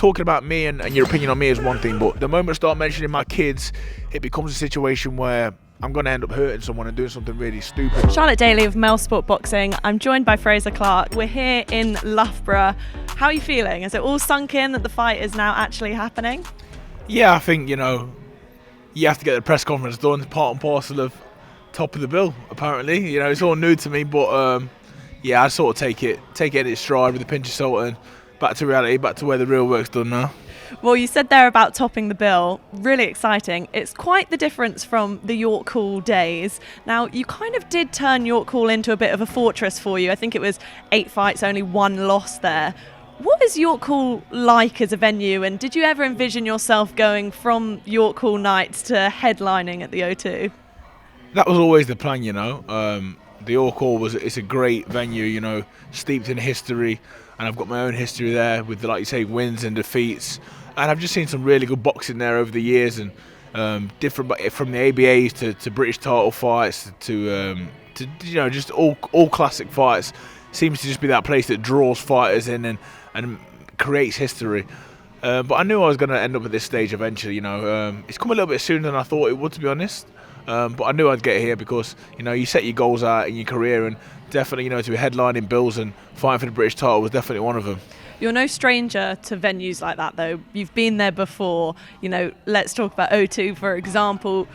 talking about me and your opinion on me is one thing, but the moment I start mentioning my kids, it becomes a situation where I'm going to end up hurting someone and doing something really stupid. Charlotte Daly of MailSport Boxing. I'm joined by Frazer Clarke. We're here in Loughborough. How are you feeling? Is it all sunk in that the fight is now actually happening? Yeah, I think, you have to get the press conference done, part and parcel of top of the bill, apparently. It's all new to me, but I sort of take it in its stride with a pinch of salt and back to reality, back to where the real work's done now. Well, you said there about topping the bill. Really exciting. It's quite the difference from the York Hall days. Now, you kind of did turn York Hall into a bit of a fortress for you. I think it was 8 fights, only 1 loss there. What is York Hall like as a venue, and did you ever envision yourself going from York Hall nights to headlining at the O2? That was always the plan, The York Hall it's a great venue, steeped in history, and I've got my own history there with, like you say, wins and defeats. And I've just seen some really good boxing there over the years, and different from the ABAs to British title fights to just all classic fights. Seems to just be that place that draws fighters in and creates history. But I knew I was going to end up at this stage eventually. It's come a little bit sooner than I thought it would, to be honest. But I knew I'd get here because you set your goals out in your career, and definitely to be headlining bills and fighting for the British title was definitely one of them. You're no stranger to venues like that, though. You've been there before. Let's talk about O2, for example.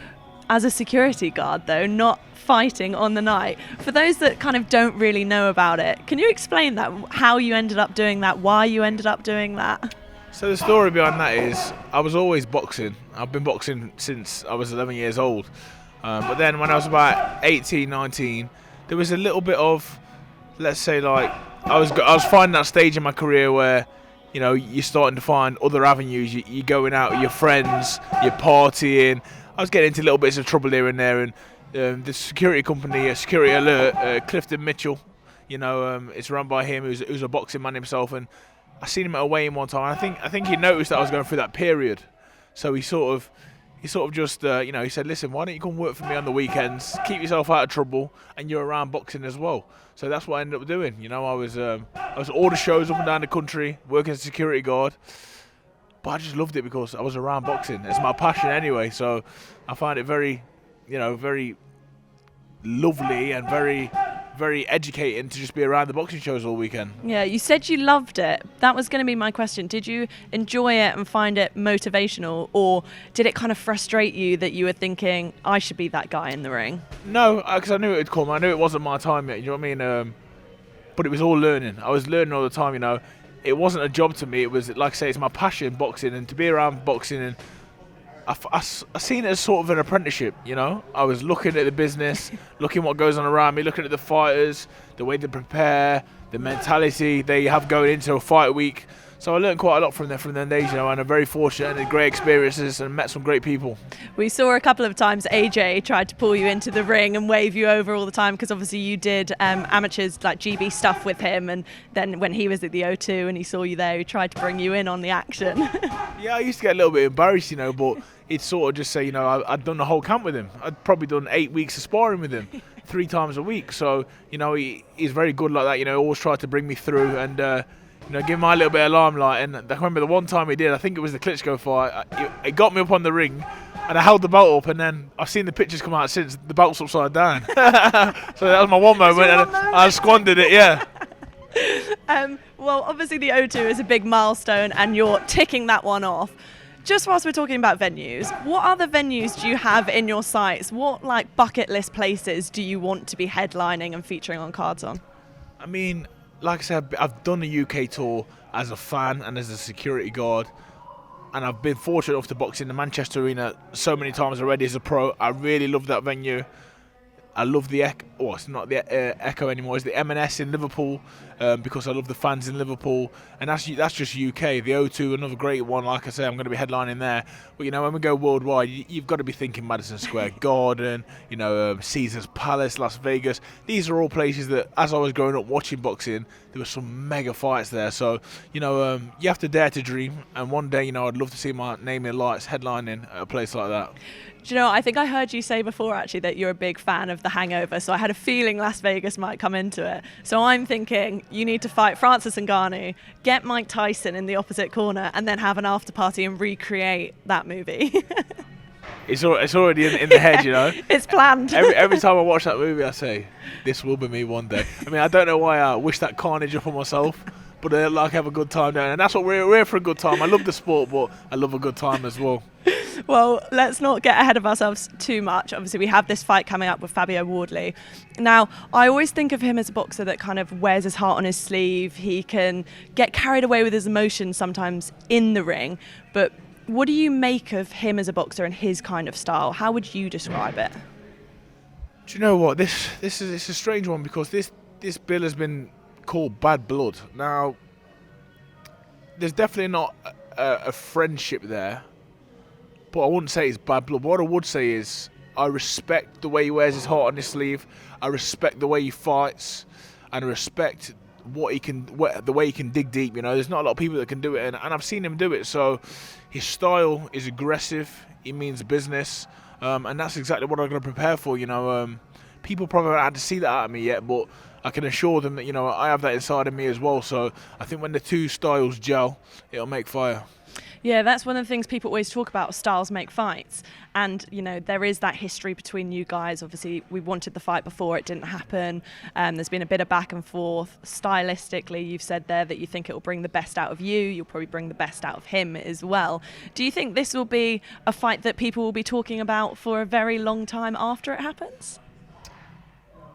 As a security guard, though, not fighting on the night. For those that kind of don't really know about it, can you explain that? How you ended up doing that? Why you ended up doing that? So the story behind that is I was always boxing. I've been boxing since I was 11 years old. But then when I was about 18, 19, there was a little bit of, let's say, like, I was finding that stage in my career where, you're starting to find other avenues. You're going out with your friends, you're partying. I was getting into little bits of trouble here and there, and the security company, Security Alert, Clifton Mitchell, it's run by him, who's a boxing man himself, and I seen him at a weigh-in one time. I think he noticed that I was going through that period, so he sort of just, he said, listen, why don't you come work for me on the weekends, keep yourself out of trouble, and you're around boxing as well. So that's what I ended up doing. I was at all the shows up and down the country, working as a security guard. But I just loved it because I was around boxing. It's my passion anyway, so I find it very, very lovely and very, very educating to just be around the boxing shows all weekend. Yeah, you said you loved it. That was going to be my question. Did you enjoy it and find it motivational, or did it kind of frustrate you that you were thinking, I should be that guy in the ring? No, because I knew it would come. I knew it wasn't my time yet, you know what I mean? But it was all learning. I was learning all the time, It wasn't a job to me. It was, like I say, it's my passion, boxing, and to be around boxing, and I seen it as sort of an apprenticeship, I was looking at the business, looking what goes on around me, looking at the fighters, the way they prepare, the mentality they have going into a fight week. So I learned quite a lot from them days, and I'm very fortunate and had great experiences and met some great people. We saw a couple of times AJ tried to pull you into the ring and wave you over all the time, because obviously you did amateurs like GB stuff with him, and then when he was at the O2 and he saw you there, he tried to bring you in on the action. Yeah, I used to get a little bit embarrassed, but he'd sort of just say, I'd done the whole camp with him. I'd probably done 8 weeks of sparring with him, 3 times a week. So, he's very good like that, always tried to bring me through and, give my little bit of limelight. And I remember the one time he did, I think it was the Klitschko fight, he got me up on the ring and I held the belt up, and then I've seen the pictures come out since, the belt's upside down. So that was my one moment, and I squandered it, yeah. Well, obviously the O2 is a big milestone and you're ticking that one off. Just whilst we're talking about venues, what other venues do you have in your sights? What bucket list places do you want to be headlining and featuring on cards on? I mean, like I said, I've done the UK tour as a fan and as a security guard, and I've been fortunate enough to box in the Manchester Arena so many times already as a pro. I really love that venue. I love the Echo. Oh, it's not the Echo anymore. It's the M&S in Liverpool, because I love the fans in Liverpool, and that's just UK. The O2, another great one. Like I say, I'm going to be headlining there. But when we go worldwide, you've got to be thinking Madison Square Garden, Caesars Palace, Las Vegas. These are all places that, as I was growing up watching boxing, there were some mega fights there. So you have to dare to dream. And one day, I'd love to see my name in lights headlining at a place like that. Do you know, I think I heard you say before actually that you're a big fan of The Hangover, so I had had a feeling Las Vegas might come into it. So I'm thinking you need to fight Francis Ngannou, get Mike Tyson in the opposite corner, and then have an after party and recreate that movie. It's already in the head, you know. It's planned. Every time I watch that movie, I say, this will be me one day. I mean, I don't know why I wish that carnage upon myself, but I like have a good time doing it. And that's what we're here for, a good time. I love the sport, but I love a good time as well. Well, let's not get ahead of ourselves too much. Obviously, we have this fight coming up with Fabio Wardley. Now, I always think of him as a boxer that kind of wears his heart on his sleeve. He can get carried away with his emotions sometimes in the ring. But what do you make of him as a boxer and his kind of style? How would you describe it? Do you know what? This is a strange one, because this bill has been called bad blood. Now, there's definitely not a friendship there, but I wouldn't say it's bad blood. What I would say is I respect the way he wears his heart on his sleeve. I respect the way he fights, and I respect the way he can dig deep. You know, there's not a lot of people that can do it, and I've seen him do it. So his style is aggressive. He means business, and that's exactly what I'm going to prepare for. You know, people probably haven't had to see that out of me yet, but I can assure them that, you know, I have that inside of me as well. So I think when the two styles gel, it'll make fire. Yeah, that's one of the things people always talk about, styles make fights. And, you know, there is that history between you guys. Obviously, we wanted the fight before, it didn't happen. There's been a bit of back and forth. Stylistically, you've said there that you think it will bring the best out of you. You'll probably bring the best out of him as well. Do you think this will be a fight that people will be talking about for a very long time after it happens?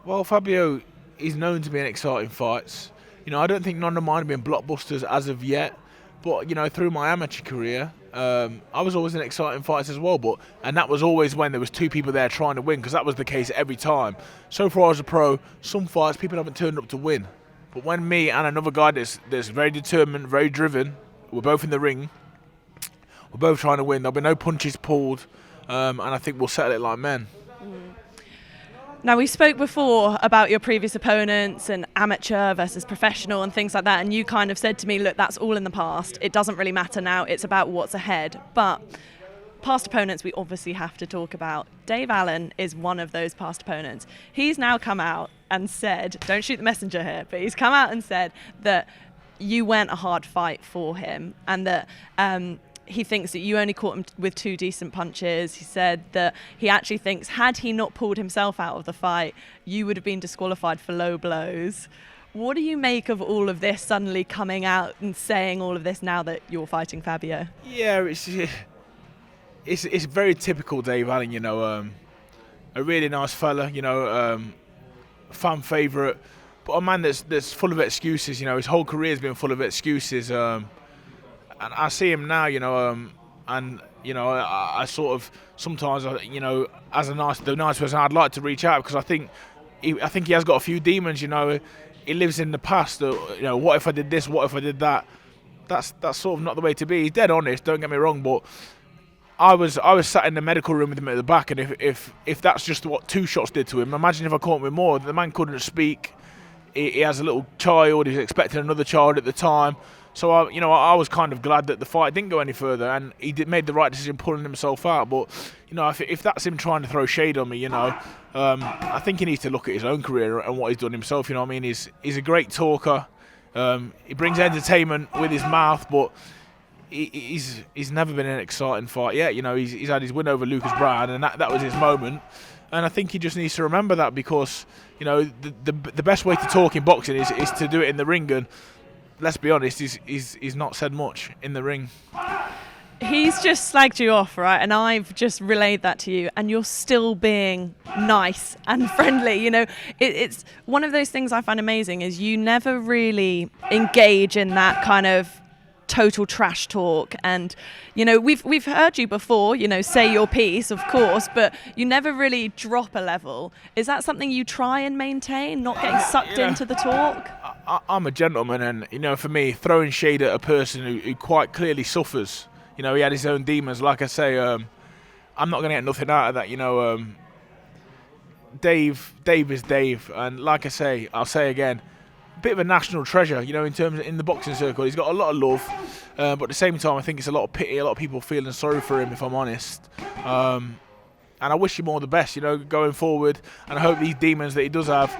Well, Fabio is known to be in exciting fights. You know, I don't think none of mine have been blockbusters as of yet. But, you know, through my amateur career, I was always in exciting fights as well. And that was always when there was two people there trying to win, because that was the case every time. So far as a pro, some fights people haven't turned up to win. But when me and another guy that's very determined, very driven, we're both in the ring, we're both trying to win. There'll be no punches pulled, and I think we'll settle it like men. Now, we spoke before about your previous opponents and amateur versus professional and things like that, and you kind of said to me, look, that's all in the past. It doesn't really matter now. It's about what's ahead. But past opponents we obviously have to talk about. Dave Allen is one of those past opponents. He's now come out and said, don't shoot the messenger here, but he's come out and said that you went a hard fight for him, and that he thinks that you only caught him with 2 decent punches. He said that he actually thinks had he not pulled himself out of the fight, you would have been disqualified for low blows. What do you make of all of this suddenly coming out and saying all of this now that you're fighting Fabio? Yeah, it's very typical Dave Allen, you know, a really nice fella, you know, fan favourite, but a man that's full of excuses. You know, his whole career's been full of excuses. And I see him now, you know, and you know, I sort of sometimes, you know, as the nice person, I'd like to reach out, because I think he has got a few demons. You know, he lives in the past. You know, what if I did this? What if I did that? That's sort of not the way to be. He's dead honest. Don't get me wrong, but I was sat in the medical room with him at the back, and if that's just what 2 shots did to him, imagine if I caught him with more. The man couldn't speak. He has a little child. He's expecting another child at the time. So I was kind of glad that the fight didn't go any further, and he made the right decision pulling himself out. But you know, if that's him trying to throw shade on me, you know, I think he needs to look at his own career and what he's done himself. You know what I mean? He's a great talker. He brings entertainment with his mouth, but he's never been in an exciting fight yet. You know, he's had his win over Lucas Browne, and that was his moment. And I think he just needs to remember that, because you know the best way to talk in boxing is to do it in the ring. And let's be honest, he's not said much in the ring. He's just slagged you off, right? And I've just relayed that to you, and you're still being nice and friendly. You know, it's one of those things I find amazing is you never really engage in that kind of total trash talk. And you know, we've heard you before, you know, say your piece, of course, but you never really drop a level. Is that something you try and maintain, not getting sucked into the talk? I'm a gentleman, and you know, for me, throwing shade at a person who quite clearly suffers, you know, he had his own demons. Like I say, I'm not going to get nothing out of that. You know, Dave is Dave, and like I say, I'll say again, a bit of a national treasure. You know, in the boxing circle, he's got a lot of love, but at the same time, I think it's a lot of pity. A lot of people feeling sorry for him, if I'm honest. And I wish him all the best, going forward. And I hope these demons that he does have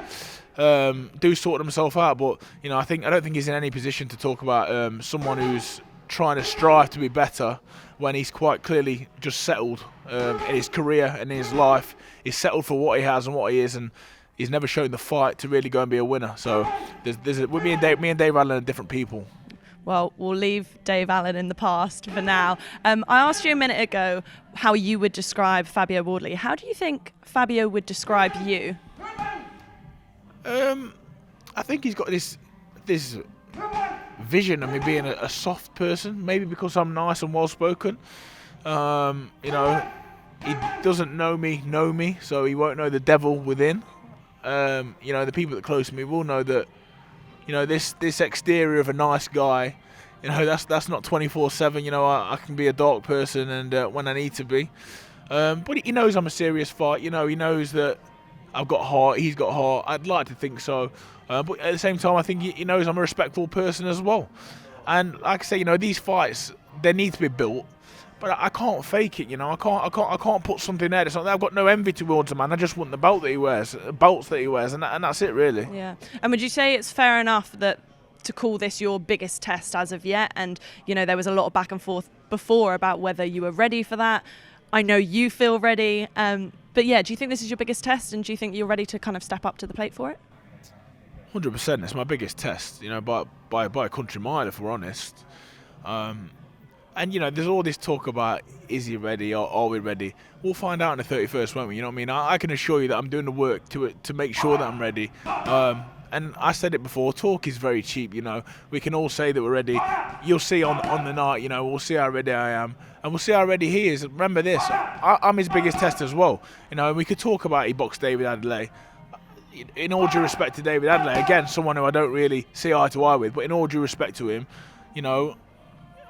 do sort themselves out. But I don't think he's in any position to talk about someone who's trying to strive to be better when he's quite clearly just settled in his career and in his life. He's settled for what he has and what he is, and he's never shown the fight to really go and be a winner. So with me and Dave Allen are different people. Well, we'll leave Dave Allen in the past for now. I asked you a minute ago how you would describe Fabio Wardley. How do you think Fabio would describe you? I think he's got this vision of me being a soft person, maybe because I'm nice and well-spoken. He doesn't know me, so he won't know the devil within. The people that are close to me will know that, this exterior of a nice guy, that's not 24/7. I can be a dark person, and when I need to be. But he knows I'm a serious fight. He knows that I've got heart. He's got heart. I'd like to think so. But at the same time, I think he knows I'm a respectful person as well. And like I say, these fights, they need to be built. But I can't fake it, I can't put something there. It's not that I've got no envy towards a man. I just want the belt that he wears, belts that he wears, and that's it really. Yeah. And would you say it's fair enough that to call this your biggest test as of yet? And there was a lot of back and forth before about whether you were ready for that. I know you feel ready, but yeah, do you think this is your biggest test, and do you think you're ready to kind of step up to the plate for it? 100%. It's my biggest test, by a country mile, if we're honest. And, there's all this talk about, is he ready or are we ready? We'll find out on the 31st, won't we? You know what I mean? I can assure you that I'm doing the work to make sure that I'm ready. And I said it before, talk is very cheap, We can all say that we're ready. You'll see on the night, we'll see how ready I am. And we'll see how ready he is. Remember this, I'm his biggest test as well. We could talk about he boxed David Adelaide. In all due respect to David Adelaide, again, someone who I don't really see eye to eye with, but in all due respect to him,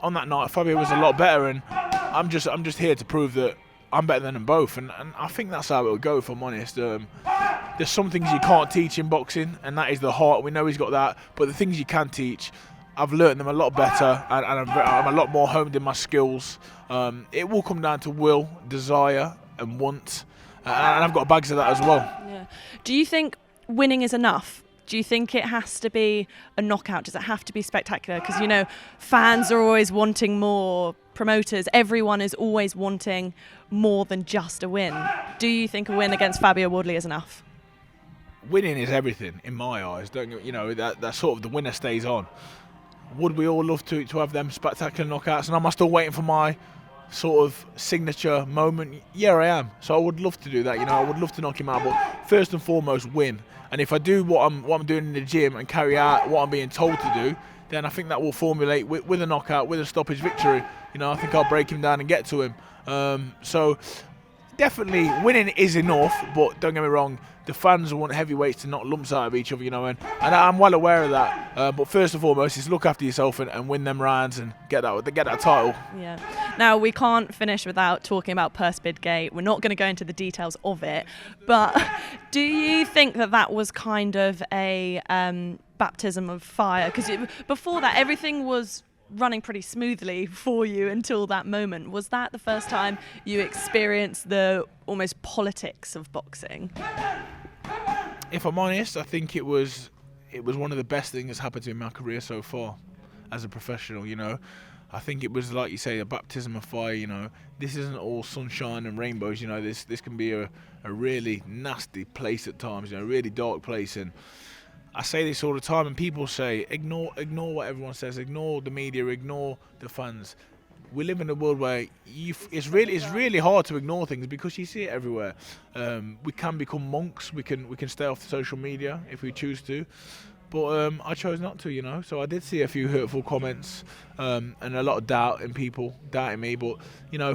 on that night, Fabio was a lot better, and I'm just here to prove that I'm better than them both, and I think that's how it'll go, if I'm honest. There's some things you can't teach in boxing, and that is the heart. We know he's got that, but the things you can teach, I've learnt them a lot better, and I'm a lot more honed in my skills. It will come down to will, desire, and want, and I've got bags of that as well. Yeah. Do you think winning is enough? Do you think it has to be a knockout? Does it have to be spectacular? Because, fans are always wanting more, promoters, everyone is always wanting more than just a win. Do you think a win against Fabio Wardley is enough? Winning is everything, in my eyes. That sort of the winner stays on. Would we all love to have them spectacular knockouts? And am I still waiting for my sort of signature moment? Yeah, I am. So I would love to do that. I would love to knock him out. But first and foremost, win. And if I do what I'm doing in the gym and carry out what I'm being told to do, then I think that will formulate with a knockout, with a stoppage victory. I think I'll break him down and get to him. So definitely winning is enough, but don't get me wrong, the fans want heavyweights to knock lumps out of each other, and I'm well aware of that. But first and foremost, is look after yourself and win them rounds and get that title. Yeah. Now, we can't finish without talking about Purse Bid Gate. We're not going to go into the details of it, but do you think that was kind of a baptism of fire? Because before that, everything was running pretty smoothly for you until that moment. Was that the first time you experienced the almost politics of boxing? If I'm honest, I think it was one of the best things that's happened to me in my career so far as a professional. I think it was, like you say, a baptism of fire. This isn't all sunshine and rainbows. This can be a really nasty place at times, a really dark place. And I say this all the time, and people say, ignore what everyone says, ignore the media, ignore the fans. We live in a world where it's really hard to ignore things because you see it everywhere. We can become monks. We can stay off social media if we choose to, but I chose not to. So I did see a few hurtful comments and a lot of doubt in people doubting me. But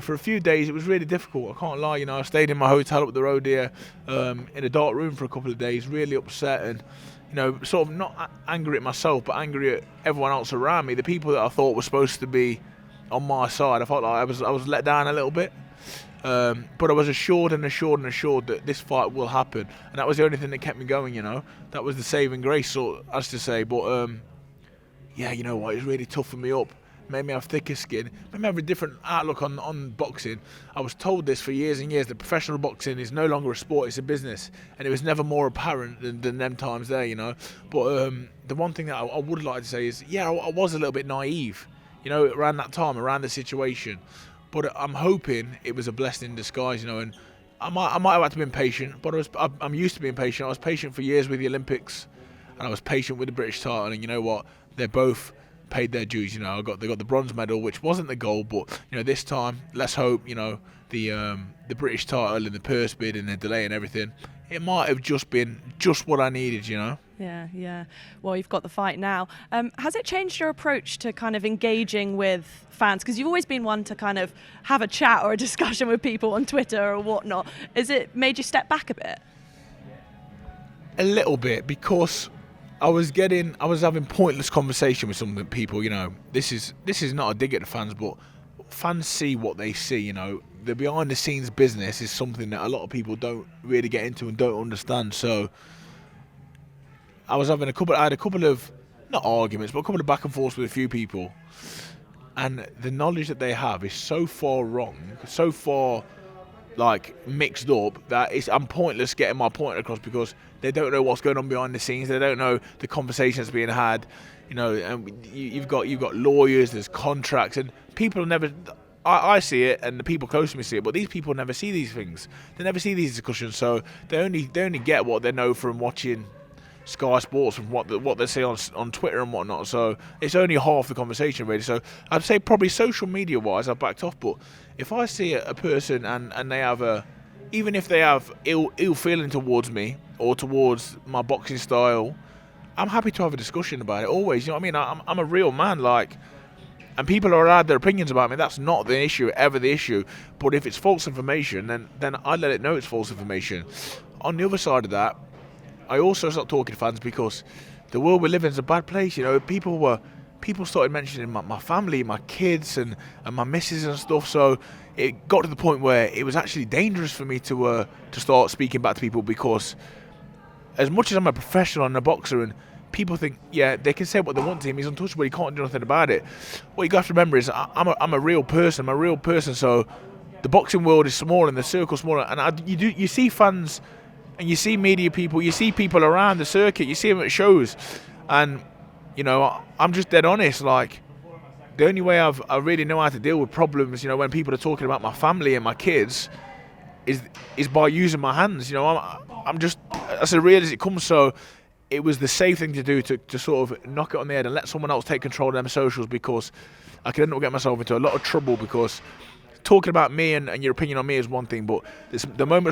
for a few days it was really difficult. I can't lie. I stayed in my hotel up the road here in a dark room for a couple of days, really upset and sort of not angry at myself, but angry at everyone else around me. The people that I thought were supposed to be on my side, I felt like I was let down a little bit. But I was assured that this fight will happen, and that was the only thing that kept me going. That was the saving grace, as to say. But yeah, you know what? It was really tough for me up made me have thicker skin, made me have a different outlook on boxing. I was told this for years and years, that professional boxing is no longer a sport, it's a business, and it was never more apparent than them times there, you know. But the one thing that I would like to say is, yeah, I was a little bit naive, you know, around that time, around the situation. But I'm hoping it was a blessing in disguise, you know, and I might have had to be patient, but I'm used to being patient. I was patient for years with the Olympics, and I was patient with the British title, and you know what? They both paid their dues. You know, they got the bronze medal, which wasn't the goal, but you know, this time, let's hope, you know, the British title and the purse bid and the delay and everything, it might have just been just what I needed, you know. Yeah. Well, you've got the fight now. Has it changed your approach to kind of engaging with fans? Because you've always been one to kind of have a chat or a discussion with people on Twitter or whatnot. Has it made you step back a bit? A little bit, because I was having pointless conversation with some people. You know, this is not a dig at the fans, but fans see what they see. You know, the behind the scenes business is something that a lot of people don't really get into and don't understand. So I had a couple of, not arguments, but a couple of back and forths with a few people, and the knowledge that they have is so far wrong, so far like mixed up, that I'm pointless getting my point across, because they don't know what's going on behind the scenes. They don't know the conversations being had, you know. And you've got lawyers, there's contracts, and people never. I see it, and the people close to me see it, but these people never see these things. They never see these discussions, so they only get what they know from watching Sky Sports, from what they say on Twitter and whatnot. So it's only half the conversation, really. So I'd say probably social media wise I've backed off, but if I see a person and they have even if they have ill feeling towards me or towards my boxing style, I'm happy to have a discussion about it always, you know what I mean. I'm a real man, like, and people are allowed their opinions about me. That's not the issue, ever the issue. But if it's false information, then I let it know it's false information. On the other side of that, I also stopped talking to fans, because the world we live in is a bad place. You know, people started mentioning my family, my kids, and my missus and stuff. So it got to the point where it was actually dangerous for me to start speaking back to people, because as much as I'm a professional and a boxer, and people think, yeah, they can say what they want to him, he's untouchable, he can't do nothing about it. What you got to remember is I'm a real person. So the boxing world is small and the circle's smaller, and you see fans. And you see media people, you see people around the circuit, you see them at shows, and you know, I'm just dead honest. Like, the only way I really know how to deal with problems, you know, when people are talking about my family and my kids, is by using my hands. You know, I'm just as real as it comes. So it was the safe thing to do, to sort of knock it on the head and let someone else take control of them socials, because I could end up getting myself into a lot of trouble, because talking about me and your opinion on me is one thing, but the moment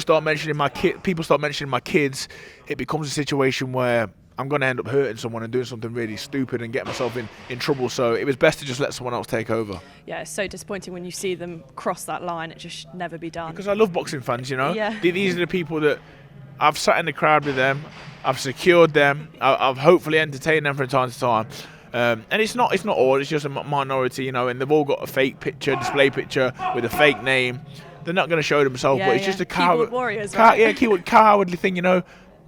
people start mentioning my kids, it becomes a situation where I'm going to end up hurting someone and doing something really stupid and getting myself in trouble. So it was best to just let someone else take over. Yeah, it's so disappointing when you see them cross that line. It just should never be done. Because I love boxing fans, you know. Yeah. These are the people that I've sat in the crowd with them, I've secured them, I've hopefully entertained them from time to time. And it's not all, it's just a minority, you know, and they've all got a fake display picture with a fake name. They're not going to show themselves, but it's just a keyboard warriors, right? Cowardly thing, you know.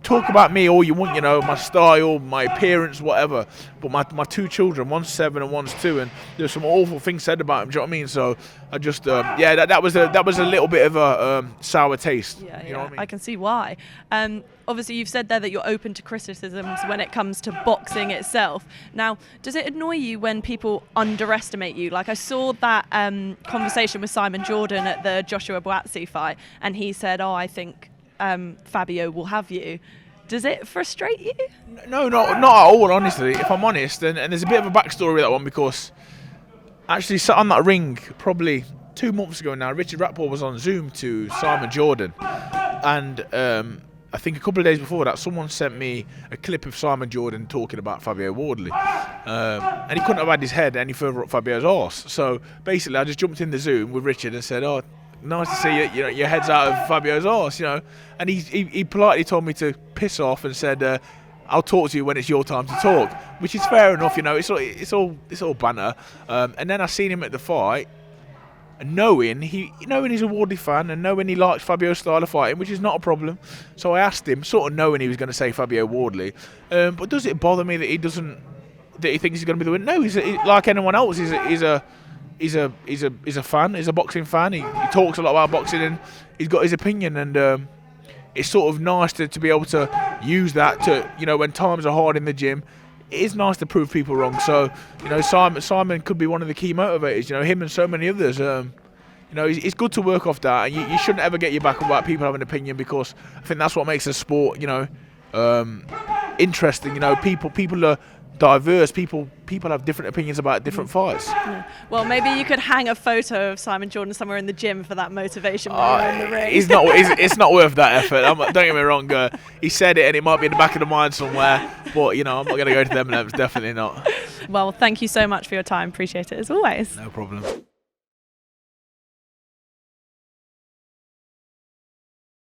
Talk about me all you want, you know, my style, my appearance, whatever. But my two children, one's 7 and one's 2, and there's some awful things said about them. Do you know what I mean? So I just, that was a little bit of a sour taste. Yeah, you know what I mean? I can see why. Obviously, you've said there that you're open to criticisms when it comes to boxing itself. Now, does it annoy you when people underestimate you? Like, I saw that conversation with Simon Jordan at the Joshua Buatsi fight, and he said, "Oh, I think Fabio will have you." Does it frustrate you? No, not at all, honestly, if I'm honest. And there's a bit of a backstory with that one, because I actually sat on that ring probably 2 months ago now. Richard Rapport was on Zoom to Simon Jordan, and I think a couple of days before that, someone sent me a clip of Simon Jordan talking about Fabio Wardley, and he couldn't have had his head any further up Fabio's arse. So basically, I just jumped in the Zoom with Richard and said, "Oh, nice to see you. You know, your head's out of Fabio's arse, you know." And he politely told me to piss off and said, "I'll talk to you when it's your time to talk," which is fair enough, you know. It's all banter. And then I seen him at the fight, and knowing he's a Wardley fan and knowing he likes Fabio's style of fighting, which is not a problem. So I asked him, sort of knowing he was going to say Fabio Wardley, but does it bother me that he doesn't that he thinks he's going to be the winner. No, he's like anyone else. He's a fan. He's a boxing fan. He talks a lot about boxing, and he's got his opinion. And it's sort of nice to be able to use that to, you know, when times are hard in the gym. It is nice to prove people wrong. So, you know, Simon could be one of the key motivators. You know, him and so many others. You know, it's good to work off that, and you shouldn't ever get your back about people having an opinion, because I think that's what makes the sport, you know, interesting. You know, people are diverse. People have different opinions about different fights. Yeah. Well, maybe you could hang a photo of Simon Jordan somewhere in the gym for that motivation while you're in the ring. It's not worth that effort. Don't get me wrong. He said it, and it might be in the back of the mind somewhere. But you know, I'm not going to go to them levels. Definitely not. Well, thank you so much for your time. Appreciate it as always. No problem.